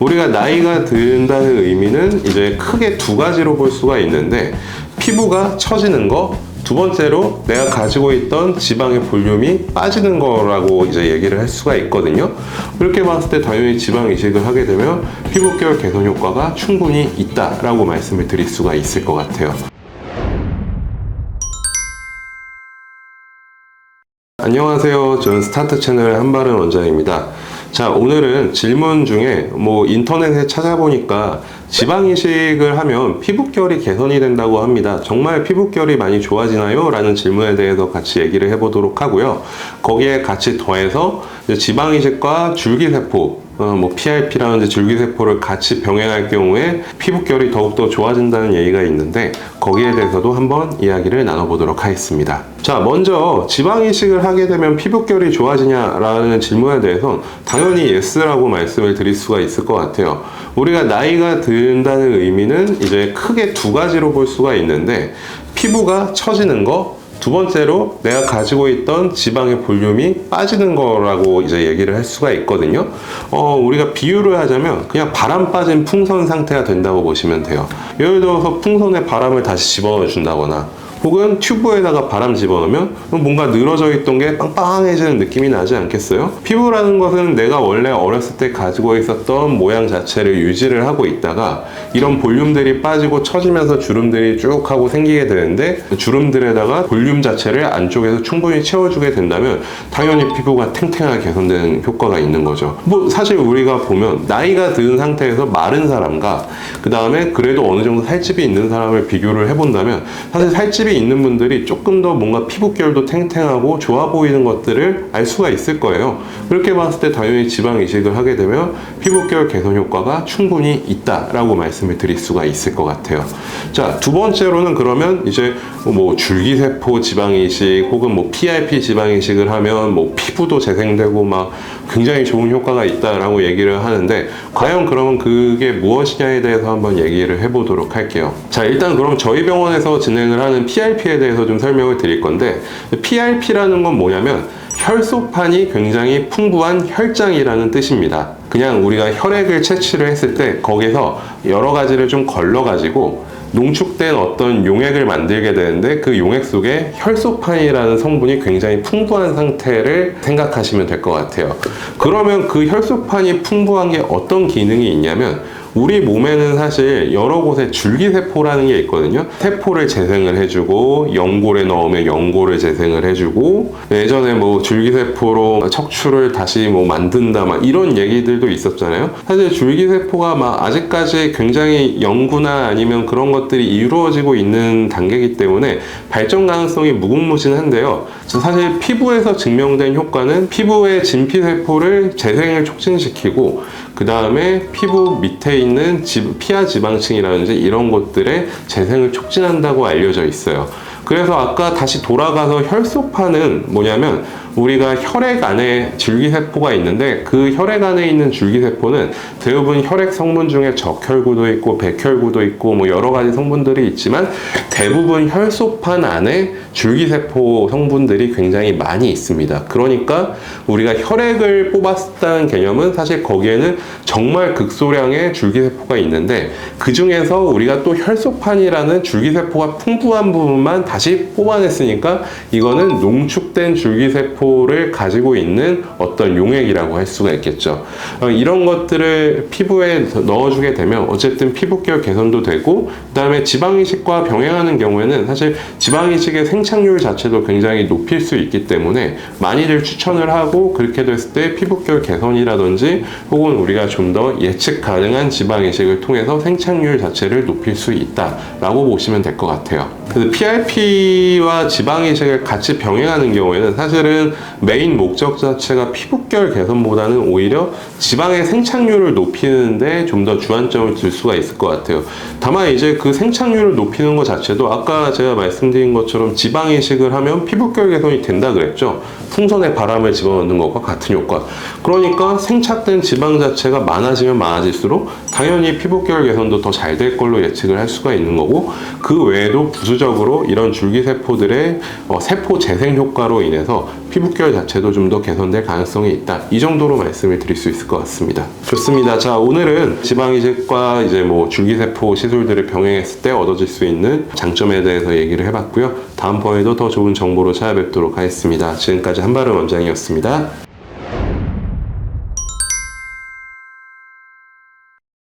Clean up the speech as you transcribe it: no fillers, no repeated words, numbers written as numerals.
우리가 나이가 든다는 의미는 이제 크게 두 가지로 볼 수가 있는데, 피부가 처지는 거, 두 번째로 내가 가지고 있던 지방의 볼륨이 빠지는 거라고 이제 얘기를 할 수가 있거든요. 그렇게 봤을 때 당연히 지방 이식을 하게 되면 피부결 개선 효과가 충분히 있다라고 말씀을 드릴 수가 있을 것 같아요. 안녕하세요. 저는 스타트 채널의 한바른 원장입니다. 자, 오늘은 질문 중에 인터넷에 찾아보니까 지방 이식을 하면 피부결이 개선이 된다고 합니다. 정말 피부결이 많이 좋아지나요? 라는 질문에 대해서 같이 얘기를 해보도록 하고요. 거기에 같이 더해서 지방 이식과 줄기세포, PRP라는 줄기세포를 같이 병행할 경우에 피부결이 더욱더 좋아진다는 얘기가 있는데, 거기에 대해서도 한번 이야기를 나눠보도록 하겠습니다. 자, 먼저 지방 이식을 하게 되면 피부결이 좋아지냐라는 질문에 대해서는 당연히 예스라고 말씀을 드릴 수가 있을 것 같아요. 우리가 나이가 든다는 의미는 이제 크게 두 가지로 볼 수가 있는데, 피부가 처지는 거, 두 번째로 내가 가지고 있던 지방의 볼륨이 빠지는 거라고 이제 얘기를 할 수가 있거든요. 우리가 비유를 하자면 그냥 바람 빠진 풍선 상태가 된다고 보시면 돼요. 예를 들어서 풍선에 바람을 다시 집어넣어 준다거나, 혹은 튜브에다가 바람 집어넣으면 뭔가 늘어져 있던 게 빵빵해지는 느낌이 나지 않겠어요? 피부라는 것은 내가 원래 어렸을 때 가지고 있었던 모양 자체를 유지를 하고 있다가 이런 볼륨들이 빠지고 처지면서 주름들이 쭉 하고 생기게 되는데, 주름들에다가 볼륨 자체를 안쪽에서 충분히 채워주게 된다면 당연히 피부가 탱탱하게 개선되는 효과가 있는 거죠. 사실 우리가 보면 나이가 든 상태에서 마른 사람과 그 다음에 그래도 어느 정도 살집이 있는 사람을 비교를 해본다면, 사실 살집이 있는 분들이 조금 더 뭔가 피부결도 탱탱하고 좋아 보이는 것들을 알 수가 있을 거예요. 그렇게 봤을 때 당연히 지방 이식을 하게 되면 피부결 개선 효과가 충분히 있다라고 말씀을 드릴 수가 있을 것 같아요. 자, 두 번째로는 그러면 이제 줄기세포 지방 이식 혹은 PRP 지방 이식을 하면 피부도 재생되고 막 굉장히 좋은 효과가 있다라고 얘기를 하는데, 과연 그러면 그게 무엇이냐에 대해서 한번 얘기를 해보도록 할게요. 자, 일단 그럼 저희 병원에서 진행을 하는 PRP에 대해서 좀 설명을 드릴 건데, PRP라는 건 뭐냐면 혈소판이 굉장히 풍부한 혈장이라는 뜻입니다. 그냥 우리가 혈액을 채취를 했을 때 거기서 여러 가지를 좀 걸러가지고 농축된 어떤 용액을 만들게 되는데, 그 용액 속에 혈소판이라는 성분이 굉장히 풍부한 상태를 생각하시면 될 것 같아요. 그러면 그 혈소판이 풍부한 게 어떤 기능이 있냐면, 우리 몸에는 사실 여러 곳에 줄기세포라는 게 있거든요. 세포를 재생을 해주고, 연골에 넣으면 연골을 재생을 해주고, 예전에 줄기세포로 척추를 다시 만든다 이런 얘기들도 있었잖아요. 사실 줄기세포가 아직까지 굉장히 연구나 아니면 그런 것들이 이루어지고 있는 단계이기 때문에 발전 가능성이 무궁무진한데요. 사실 피부에서 증명된 효과는 피부의 진피세포를 재생을 촉진시키고, 그 다음에 피부 밑에 있는 피하 지방층이라든지 이런 것들의 재생을 촉진한다고 알려져 있어요. 그래서 아까 다시 돌아가서 혈소판은 뭐냐면, 우리가 혈액 안에 줄기세포가 있는데, 그 혈액 안에 있는 줄기세포는 대부분 혈액 성분 중에 적혈구도 있고 백혈구도 있고 여러 가지 성분들이 있지만, 대부분 혈소판 안에 줄기세포 성분들이 굉장히 많이 있습니다. 그러니까 우리가 혈액을 뽑았다는 개념은 사실 거기에는 정말 극소량의 줄기세포가 있는데, 그 중에서 우리가 또 혈소판이라는 줄기세포가 풍부한 부분만 다시 뽑아냈으니까 이거는 농축된 줄기세포를 가지고 있는 어떤 용액이라고 할 수가 있겠죠. 이런 것들을 피부에 넣어주게 되면 어쨌든 피부결 개선도 되고, 그 다음에 지방이식과 병행하는 경우에는 사실 지방이식의 생착률 자체도 굉장히 높일 수 있기 때문에 많이들 추천을 하고, 그렇게 됐을 때 피부결 개선이라든지 혹은 우리가 좀 더 예측 가능한 지방이식을 통해서 생착률 자체를 높일 수 있다라고 보시면 될 것 같아요. 그래서 PRP와 지방이식을 같이 병행하는 경우에는 사실은 메인 목적 자체가 피부결 개선보다는 오히려 지방의 생착률을 높이는데 좀 더 주안점을 둘 수가 있을 것 같아요. 다만 이제 그 생착률을 높이는 것 자체도 아까 제가 말씀드린 것처럼 지방이식을 하면 피부결 개선이 된다 그랬죠. 풍선에 바람을 집어넣는 것과 같은 효과. 그러니까 생착된 지방 자체가 많아지면 많아질수록 당연히 피부결 개선도 더 잘 될 걸로 예측을 할 수가 있는 거고, 그 외에도 부수적으로 이런 줄기세포들의 세포 재생 효과로 인해서 피부결 자체도 좀 더 개선될 가능성이 있다. 이 정도로 말씀을 드릴 수 있을 것 같습니다. 좋습니다. 자, 오늘은 지방 이식과 이제 뭐 줄기세포 시술들을 병행했을 때 얻어질 수 있는 장점에 대해서 얘기를 해봤고요. 다음번에도 더 좋은 정보로 찾아뵙도록 하겠습니다. 지금까지 한바른 원장이었습니다.